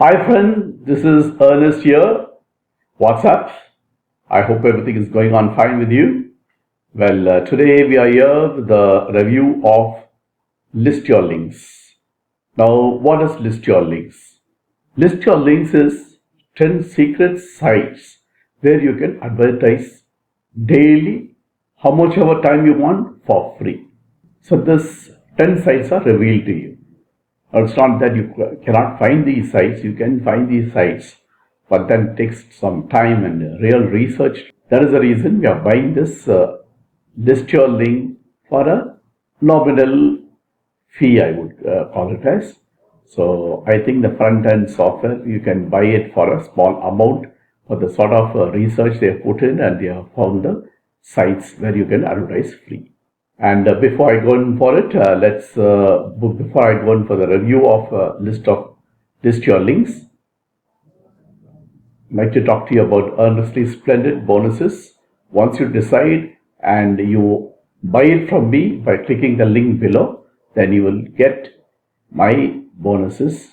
Hi friend, this is Ernest here. What's up? I hope everything is going on fine with you. Well, today we are here with the review of List Your Links. Now, what is List Your Links? List Your Links is 10 secret sites where you can advertise daily, how much ever time you want for free. So, this 10 sites are revealed to you. It's not that you cannot find these sites, you can find these sites, but then it takes some time and real research. That is the reason we are buying this list your link for a nominal fee, I would call it as. So I think the front end software, you can buy it for a small amount for the sort of research they have put in, and they have found the sites where you can advertise free. And before I go in for it, before I go in for the review of list your links, I'd like to talk to you about earnestly splendid bonuses. Once you decide and you buy it from me by clicking the link below, then you will get my bonuses.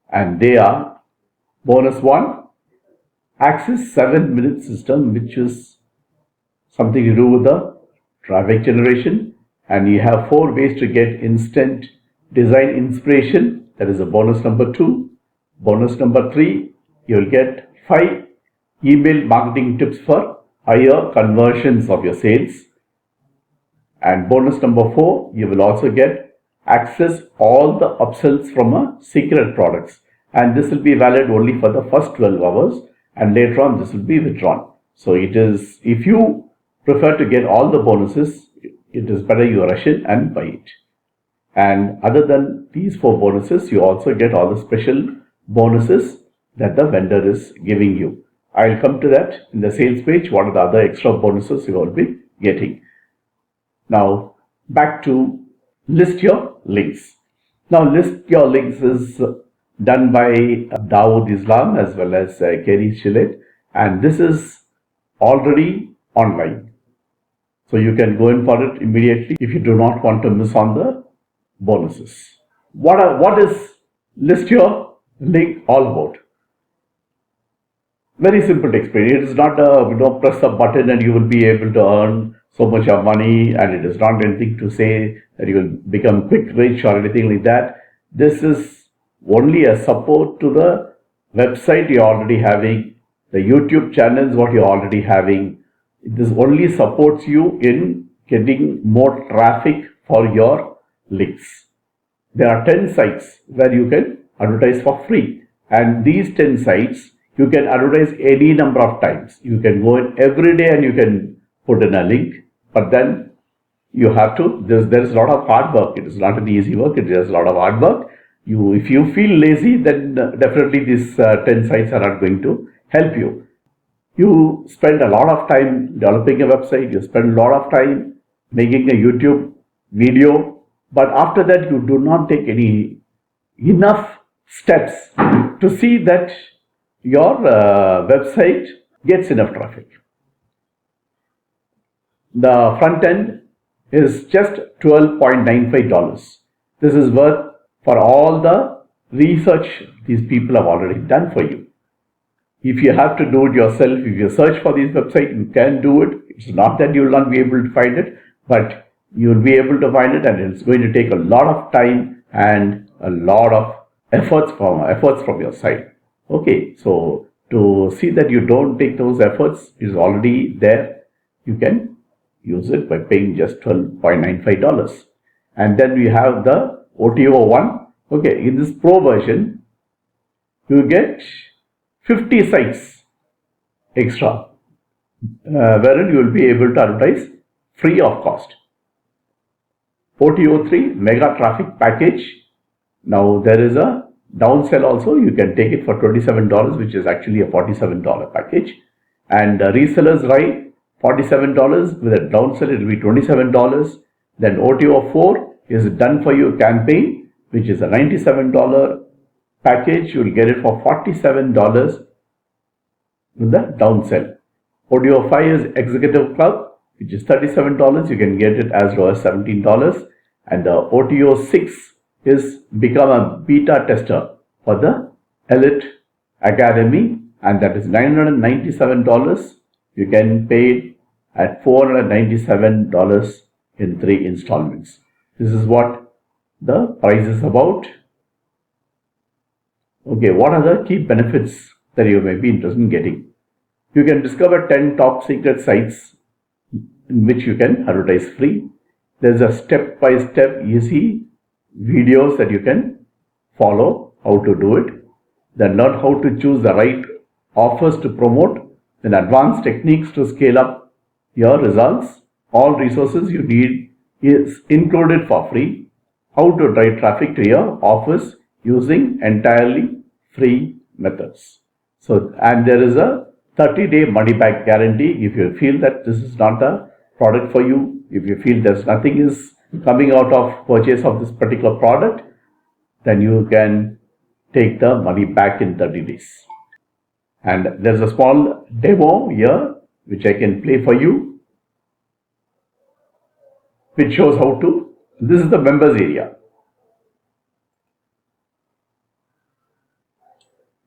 And they are: bonus 1, access 7-minute system, which is something to do with the traffic generation, and you have 4 ways to get instant design inspiration. That is a bonus number 2. Bonus number 3, you will get 5 email marketing tips for higher conversions of your sales. And bonus number 4, you will also get access all the upsells from a secret products, and this will be valid only for the first 12 hours, and later on this will be withdrawn. So it is, if you prefer to get all the bonuses, it is better you rush in and buy it. And other than these 4 bonuses, you also get all the special bonuses that the vendor is giving you. I'll come to that in the sales page. What are the other extra bonuses you will be getting? Now, back to list your links. Now, list your links is done by Dawood Islam as well as Kerry Shillett, and this is already online. So you can go in for it immediately if you do not want to miss on the bonuses. What is list your link all about? Very simple to explain. It is not press a button and you will be able to earn so much of money, and it is not anything to say that you will become quick rich or anything like that. This is only a support to the website you're already having, the YouTube channels what you're already having. This only supports you in getting more traffic for your links. There are 10 sites where you can advertise for free, and these 10 sites you can advertise any number of times. You can go in every day and you can put in a link, but then you have to, there's a lot of hard work. It is not an easy work, it is a lot of hard work. If you feel lazy, then definitely these 10 sites are not going to help you. You spend a lot of time developing a website, you spend a lot of time making a YouTube video, but after that you do not take enough steps to see that your website gets enough traffic. The front end is just $12.95. This is worth for all the research these people have already done for you. If you have to do it yourself, if you search for this website, you can do it. It's not that you will not be able to find it, but you will be able to find it, and it's going to take a lot of time and a lot of efforts from your side. Okay, so to see that you don't take those efforts, it is already there. You can use it by paying just $12.95. And then we have the OTO one. Okay, in this pro version, you get 50 sites extra, wherein you will be able to advertise free of cost. OTO 3 mega traffic package. Now there is a downsell also. You can take it for $27, which is actually a $47 package. And resellers right, $47 with a downsell it will be $27. Then OTO 4 is done for you campaign, which is a $97 package. You will get it for $47 with the downsell. OTO 5 is Executive Club, which is $37. You can get it as low as $17. And the OTO 6 is become a beta tester for the Elite Academy, and that is $997. You can pay it at $497 in 3 installments. This is what the price is about. Okay, what are the key benefits that you may be interested in getting? You can discover 10 top secret sites in which you can advertise free. There's a step-by-step easy videos that you can follow how to do it. Then learn how to choose the right offers to promote. Then advanced techniques to scale up your results. All resources you need is included for free. How to drive traffic to your offers using entirely free methods. So, and there is a 30-day money-back guarantee. If you feel that this is not a product for you, if you feel there's nothing is coming out of purchase of this particular product, then you can take the money back in 30 days. And there's a small demo here which I can play for you, which shows how to. This is the members area.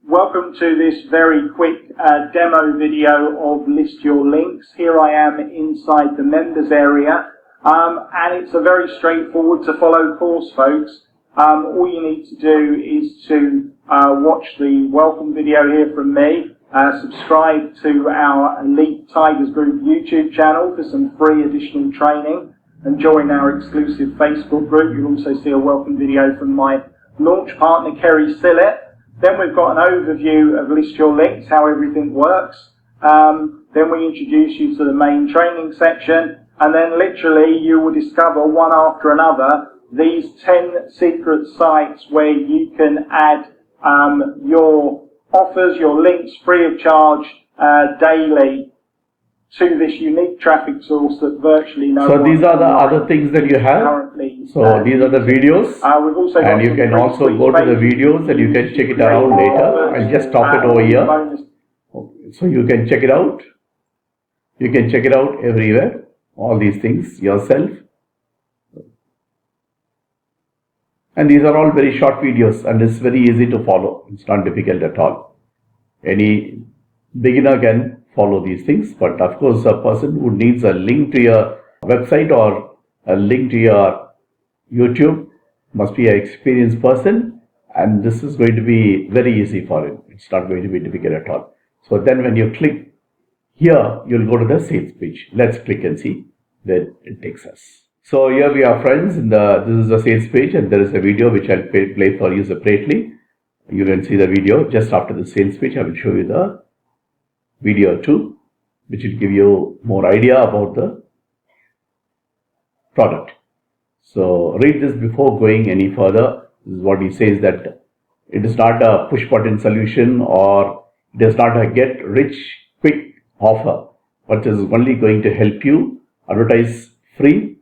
Welcome to this very quick demo video of List Your Links. Here I am inside the members area, and it's a very straightforward to follow course, folks. All you need to do is to watch the welcome video here from me, subscribe to our Elite Tigers Group YouTube channel for some free additional training, and join our exclusive Facebook group. You'll also see a welcome video from my launch partner, Kerry Sillett. Then we've got an overview of List Your Links, how everything works. Then we introduce you to the main training section, and then literally you will discover one after another these 10 secret sites where you can add your offers, your links free of charge daily to this unique traffic source that virtually no one. So these are the other things that you have. Currently, so these are the videos, we've also got, and you can also go to the videos and you can check it out later. I'll just stop it over here. Okay. So you can check it out. You can check it out everywhere, all these things yourself. And these are all very short videos, and it's very easy to follow. It's not difficult at all. Any beginner can follow these things, but of course a person who needs a link to your website or a link to your YouTube must be an experienced person, and this is going to be very easy for him. It's not going to be difficult at all. So then when you click here, you'll go to the sales page. Let's click and see where it takes us. So here we are, friends. This is the sales page, and there is a video which I'll play for you separately. You can see the video just after the sales page. I will show you the video too, which will give you more idea about the product. So read this before going any further. This is what he says, that it is not a push button solution, or it is not a get rich quick offer, but it is only going to help you advertise free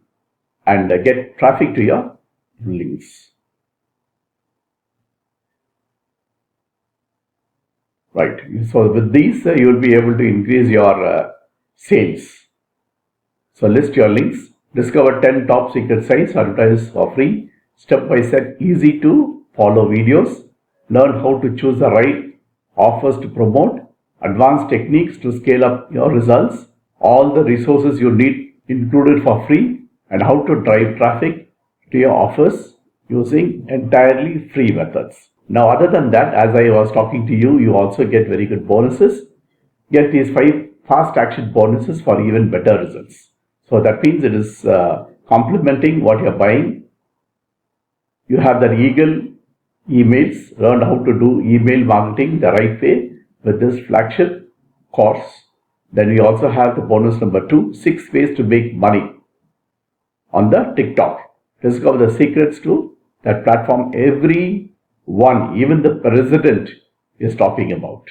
and get traffic to your links. Right. So with these, you will be able to increase your sales. So list your links. Discover 10 top secret sites, advertise for free. Step by step, easy to follow videos. Learn how to choose the right offers to promote. Advanced techniques to scale up your results. All the resources you need included for free. And how to drive traffic to your offers using entirely free methods. Now, other than that, as I was talking to you, you also get very good bonuses. Get these 5 fast action bonuses for even better results. So that means it is complementing what you're buying. You have the Eagle emails, learn how to do email marketing the right way with this flagship course. Then we also have the bonus number 2, 6 ways to make money on the TikTok. Discover the secrets to that platform everyone, even the president, is talking about.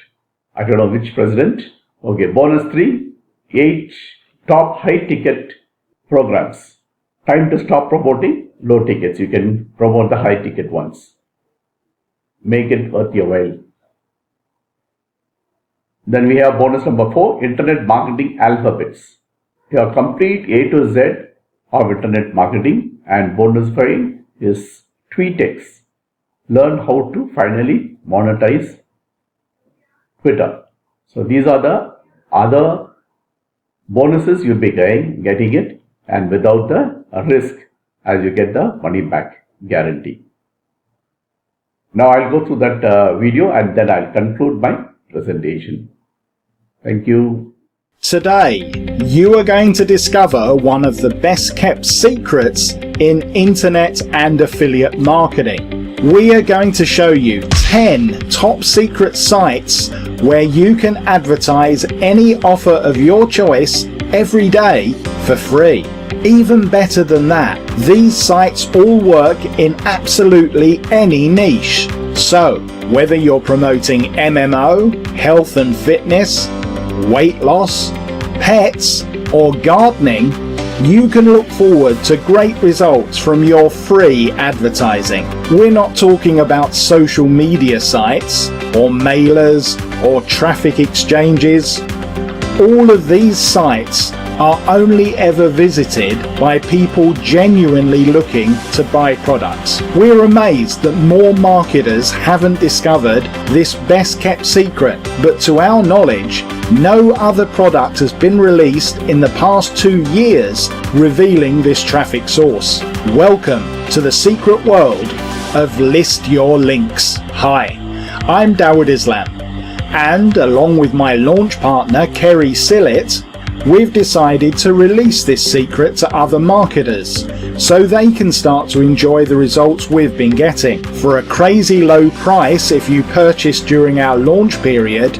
I don't know which president. Okay, bonus 3, 8 top high ticket programs. Time to stop promoting low tickets. You can promote the high ticket ones. Make it worth your while. Then we have bonus number 4, internet marketing alphabets. Your complete A to Z of internet marketing, and bonus 5 is TweetX. Learn how to finally monetize Twitter. So these are the other bonuses you'll be getting it, and without the risk, as you get the money back guarantee. Now I'll go through that video and then I'll conclude my presentation. Thank you. Today, you are going to discover one of the best kept secrets in internet and affiliate marketing. We are going to show you 10 top secret sites where you can advertise any offer of your choice every day for free. Even better than that, these sites all work in absolutely any niche. So, whether you're promoting MMO, health and fitness, weight loss, pets, or gardening, you can look forward to great results from your free advertising. We're not talking about social media sites, or mailers, or traffic exchanges. All of these sites are only ever visited by people genuinely looking to buy products. We're amazed that more marketers haven't discovered this best kept secret, but to our knowledge, no other product has been released in the past 2 years revealing this traffic source. Welcome to the secret world of List Your Links. Hi, I'm Dawud Islam, and along with my launch partner Kerry Sillett, we've decided to release this secret to other marketers so they can start to enjoy the results we've been getting. For a crazy low price, if you purchase during our launch period,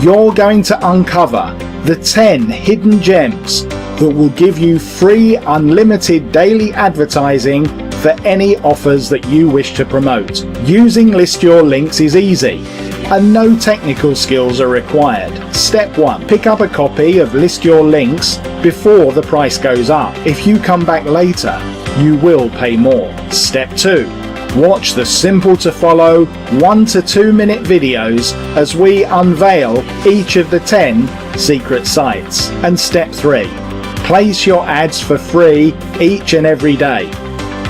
you're going to uncover the 10 hidden gems that will give you free unlimited daily advertising for any offers that you wish to promote. Using List Your Links is easy, and no technical skills are required. Step 1. Pick up a copy of List Your Links before the price goes up. If you come back later, you will pay more. Step 2. Watch the simple to follow 1 to 2 minute videos as we unveil each of the 10 secret sites. And step 3. Place your ads for free each and every day.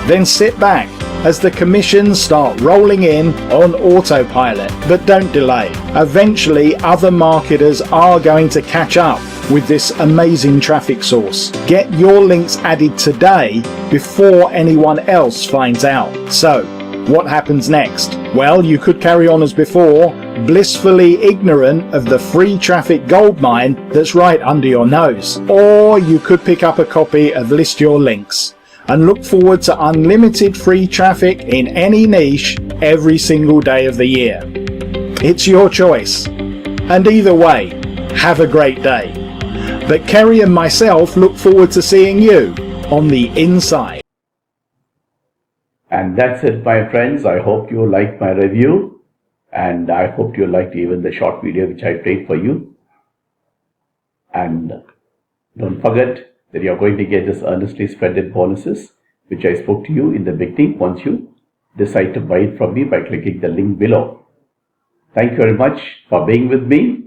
Then sit back as the commissions start rolling in on autopilot. But don't delay. Eventually, other marketers are going to catch up with this amazing traffic source. Get your links added today before anyone else finds out. So, what happens next? Well, you could carry on as before, blissfully ignorant of the free traffic goldmine that's right under your nose. Or you could pick up a copy of List Your Links and look forward to unlimited free traffic in any niche every single day of the year. It's your choice. And either way, have a great day. But Kerry and myself look forward to seeing you on the inside. And that's it, my friends. I hope you liked my review, and I hope you liked even the short video which I played for you. And don't forget that you're going to get this earnestly spreaded bonuses which I spoke to you in the beginning once you decide to buy it from me by clicking the link below. Thank you very much for being with me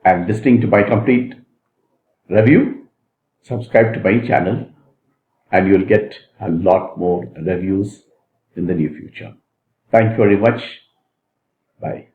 and listening to my complete review. Subscribe to my channel and you'll get a lot more reviews in the near future. Thank you very much. Bye.